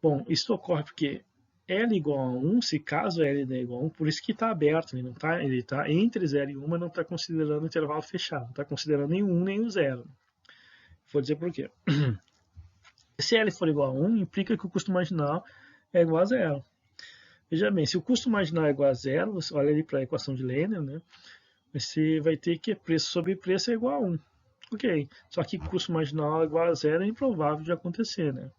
Bom, isso ocorre porque L igual a 1, se caso L é igual a 1, por isso que está aberto, ele está entre 0 e 1, mas não está considerando o intervalo fechado, não está considerando nem o 1 nem o 0. Vou dizer por quê. Se L for igual a 1, implica que o custo marginal é igual a 0. Veja bem, se o custo marginal é igual a 0, você olha ali para a equação de Lerner, né? Você vai ter que preço sobre preço é igual a 1. Ok, só que custo marginal igual a 0 é improvável de acontecer, né?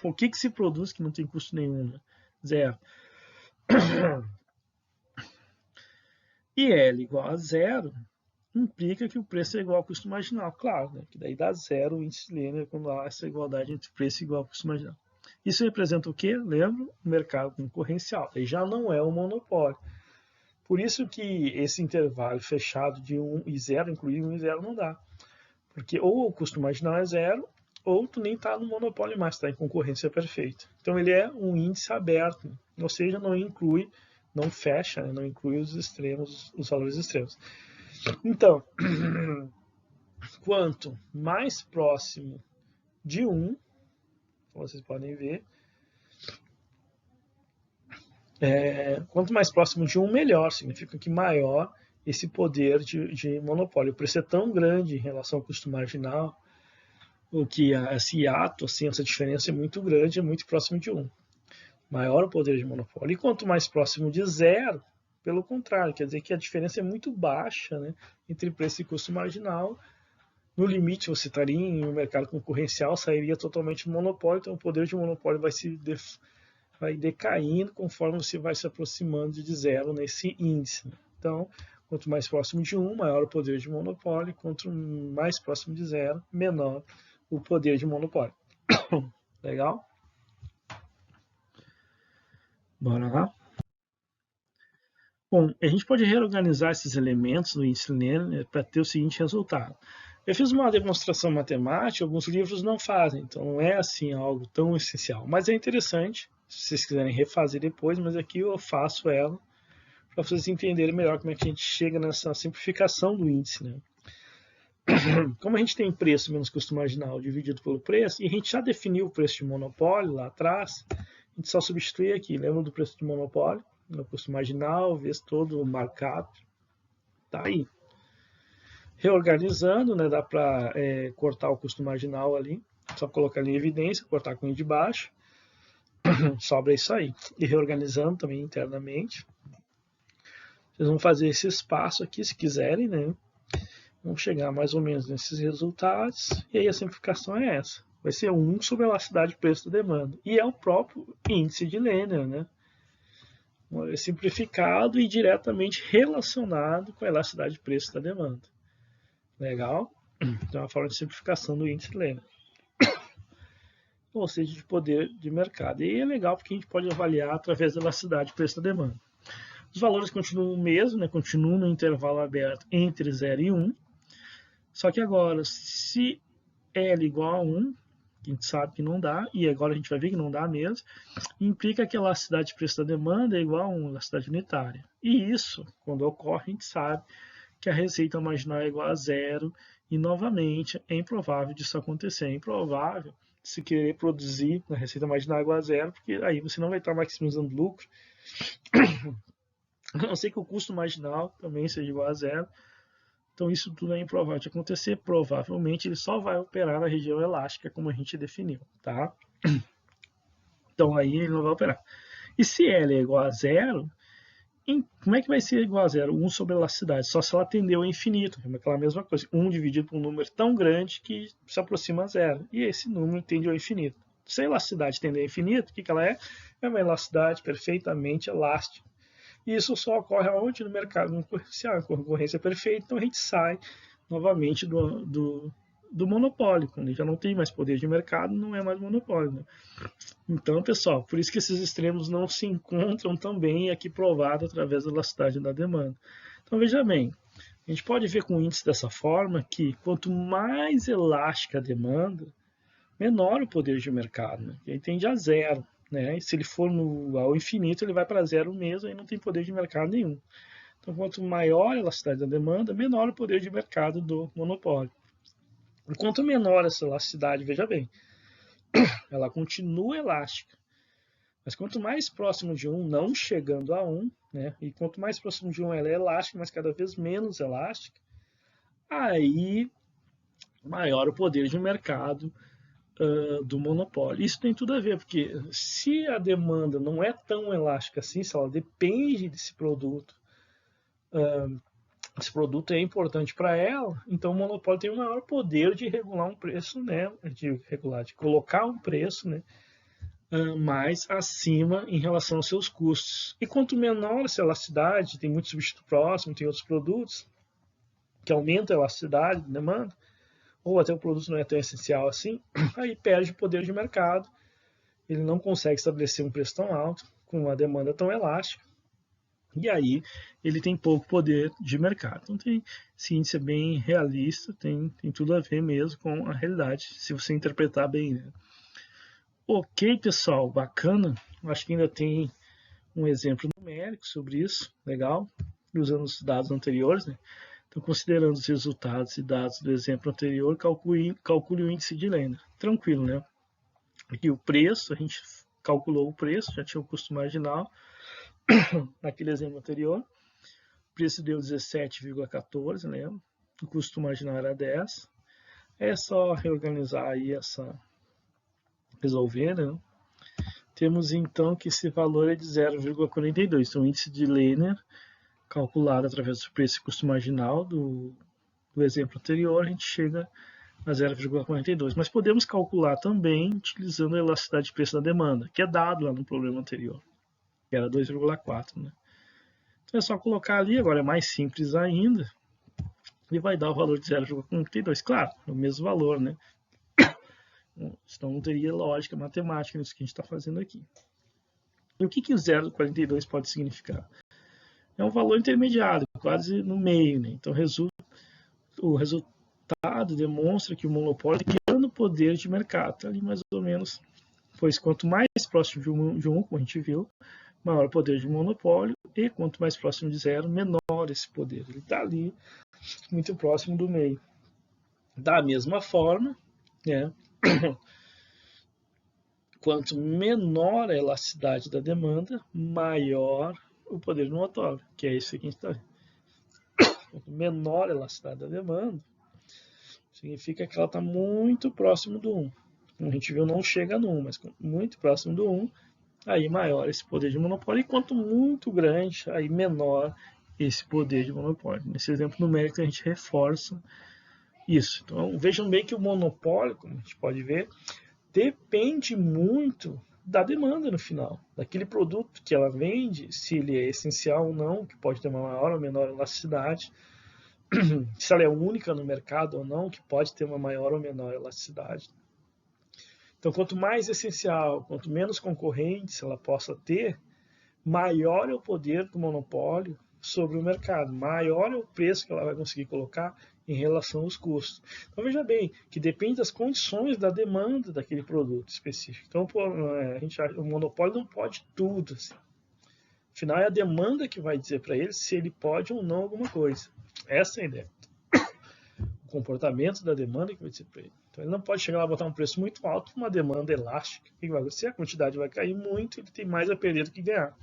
O que se produz que não tem custo nenhum? Né? 0. E L igual a 0 implica que o preço é igual ao custo marginal, claro, né? Que daí dá 0 o índice de Lerner quando há essa igualdade entre preço igual ao custo marginal. Isso representa o quê? Lembra? O mercado concorrencial. Aí já não é o monopólio. Por isso que esse intervalo fechado de 1 e 0, incluir 1 e 0, não dá. Porque ou o custo marginal é 0, ou tu nem está no monopólio mais, está em concorrência perfeita. Então ele é um índice aberto, ou seja, não inclui, não fecha, não inclui os extremos, os valores extremos. Então, quanto mais próximo de 1, como vocês podem ver, quanto mais próximo de 1, melhor, significa que maior esse poder de monopólio. O preço é tão grande em relação ao custo marginal, o que esse hiato, assim, essa diferença é muito grande, é muito próximo de 1. Maior o poder de monopólio. E quanto mais próximo de 0, pelo contrário, quer dizer que a diferença é muito baixa, né, entre preço e custo marginal. No limite, você estaria em um mercado concorrencial, sairia totalmente do monopólio, então o poder de monopólio vai decaindo conforme você vai se aproximando de 0 nesse índice. Então, Quanto mais próximo de 1, maior o poder de monopólio. Quanto mais próximo de 0, menor o poder de monopólio. Legal? Bora lá? Bom, a gente pode reorganizar esses elementos do índice linear para ter o seguinte resultado. Eu fiz uma demonstração matemática, alguns livros não fazem, então não é assim algo tão essencial. Mas é interessante, se vocês quiserem refazer depois, mas aqui eu faço ela para vocês entenderem melhor como é que a gente chega nessa simplificação do índice, né? Como a gente tem preço menos custo marginal dividido pelo preço, e a gente já definiu o preço de monopólio lá atrás, a gente só substitui aqui, lembra do preço de monopólio? No custo marginal, vezes todo o markup, tá aí. Reorganizando, né, dá para cortar o custo marginal ali, só colocar ali em evidência, cortar com o de baixo, sobra isso aí. E reorganizando também internamente. Vocês vão fazer esse espaço aqui, se quiserem, né? Vão chegar mais ou menos nesses resultados, e aí a simplificação é essa. Vai ser 1 sobre a elasticidade de preço da demanda. E é o próprio índice de Lehner, né? É simplificado e diretamente relacionado com a elasticidade de preço da demanda. Legal? Então é uma forma de simplificação do índice de Lehner. Ou seja, de poder de mercado. E é legal porque a gente pode avaliar através da elasticidade de preço da demanda. Os valores continuam o mesmo, né? Continuam no intervalo aberto entre 0 e 1. Só que agora, se L igual a 1, a gente sabe que não dá, e agora a gente vai ver que não dá mesmo, implica que a elasticidade de preço da demanda é igual a 1, elasticidade unitária. E isso, quando ocorre, a gente sabe que a receita marginal é igual a 0, e novamente é improvável disso acontecer. É improvável se querer produzir na receita marginal igual a 0, porque aí você não vai estar maximizando lucro, a não ser que o custo marginal também seja igual a 0. Então isso tudo é improvável de acontecer. Provavelmente ele só vai operar na região elástica, como a gente definiu, tá? Então aí ele não vai operar. E se L é igual a 0, como é que vai ser igual a 0? 1 sobre a elasticidade, só se ela tendeu ao infinito. É aquela mesma coisa, 1 dividido por um número tão grande que se aproxima a 0. E esse número tende ao infinito. Se a elasticidade tende ao infinito, o que ela é? É uma elasticidade perfeitamente elástica. E isso só ocorre aonde? No mercado concorrencial, a concorrência é perfeita, então a gente sai novamente do monopólio. Quando a gente já não tem mais poder de mercado, não é mais monopólio, né? Então, pessoal, por isso que esses extremos não se encontram também aqui provado através da elasticidade da demanda. Então, veja bem, a gente pode ver com o índice dessa forma que quanto mais elástica a demanda, menor o poder de mercado, né? Ele tende a 0. Né? E se ele for ao infinito, ele vai para 0 mesmo e não tem poder de mercado nenhum. Então, quanto maior a elasticidade da demanda, menor o poder de mercado do monopólio. E quanto menor essa elasticidade, veja bem, ela continua elástica. Mas quanto mais próximo de 1, não chegando a 1, né? E quanto mais próximo de 1 ela é elástica, mas cada vez menos elástica, aí maior o poder de mercado do monopólio. Isso tem tudo a ver, porque se a demanda não é tão elástica assim, se ela depende desse produto, esse produto é importante para ela, então o monopólio tem o maior poder de regular um preço, né? De colocar um preço, né? Mais acima em relação aos seus custos. E quanto menor essa elasticidade, tem muito substituto próximo, tem outros produtos que aumentam a elasticidade da demanda, ou até o produto não é tão essencial assim, aí perde o poder de mercado, ele não consegue estabelecer um preço tão alto, com uma demanda tão elástica, e aí ele tem pouco poder de mercado. Então esse índice é bem realista, tem tudo a ver mesmo com a realidade, se você interpretar bem, né? Ok, pessoal, bacana, acho que ainda tem um exemplo numérico sobre isso, legal, usando os dados anteriores, né? Então, considerando os resultados e dados do exemplo anterior, calcule o índice de Lehner. Tranquilo, né? Aqui o preço, a gente calculou o preço, já tinha o custo marginal naquele exemplo anterior. O preço deu 17,14, lembra? O custo marginal era 10. É só reorganizar aí resolver, né? Temos então que esse valor é de 0,42. Então, o índice de Lehner calculado através do preço e custo marginal do exemplo anterior, a gente chega a 0,42. Mas podemos calcular também utilizando a elasticidade de preço da demanda, que é dado lá no problema anterior, que era 2,4. Né? É só colocar ali, agora é mais simples ainda, e vai dar o valor de 0,42. Claro, é o mesmo valor, né? Senão não teria lógica matemática nisso que a gente está fazendo aqui. E o que o 0,42 pode significar? É um valor intermediário, quase no meio, né? Então o resultado demonstra que o monopólio está criando poder de mercado, ali mais ou menos, pois quanto mais próximo de 1, como a gente viu, maior o poder de monopólio, e quanto mais próximo de 0, menor esse poder. Ele está ali muito próximo do meio. Da mesma forma, né, quanto menor a elasticidade da demanda, maior o poder do monopólio, que é isso que a gente está vendo. Quanto menor a elasticidade da demanda, significa que ela está muito próximo do 1. Como a gente viu, não chega no 1, mas muito próximo do 1, aí maior esse poder de monopólio, e quanto muito grande, aí menor esse poder de monopólio. Nesse exemplo numérico a gente reforça isso. Então vejam bem que o monopólio, como a gente pode ver, depende muito da demanda no final, daquele produto que ela vende, se ele é essencial ou não, que pode ter uma maior ou menor elasticidade, se ela é única no mercado ou não, que pode ter uma maior ou menor elasticidade. Então, quanto mais essencial, quanto menos concorrentes ela possa ter, maior é o poder do monopólio sobre o mercado, maior é o preço que ela vai conseguir colocar em relação aos custos. Então veja bem que depende das condições da demanda daquele produto específico. Então o monopólio não pode tudo. Assim. Afinal é a demanda que vai dizer para ele se ele pode ou não alguma coisa. Essa é a ideia. O comportamento da demanda que vai dizer para ele. Então ele não pode chegar lá e botar um preço muito alto com uma demanda elástica. O que vai acontecer? A quantidade vai cair muito, ele tem mais a perder do que ganhar.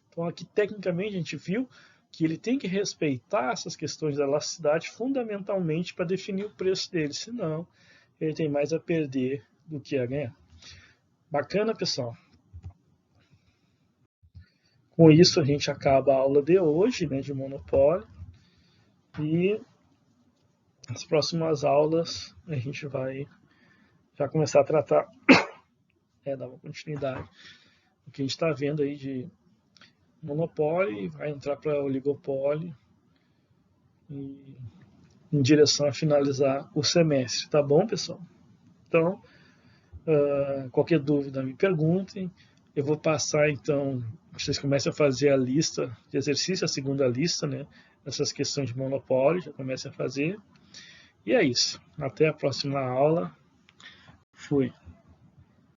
Então aqui tecnicamente a gente viu que ele tem que respeitar essas questões da elasticidade fundamentalmente para definir o preço dele, senão ele tem mais a perder do que a ganhar. Bacana, pessoal? Com isso a gente acaba a aula de hoje, né, de monopólio, e nas próximas aulas a gente vai já começar a tratar, dar uma continuidade do que a gente está vendo aí de monopólio e vai entrar para oligopólio e em direção a finalizar o semestre, tá bom, pessoal? Então, qualquer dúvida me perguntem. Eu vou passar, então, vocês comecem a fazer a lista de exercício, a segunda lista, né? Essas questões de monopólio, já comecem a fazer. E é isso. Até a próxima aula. Fui.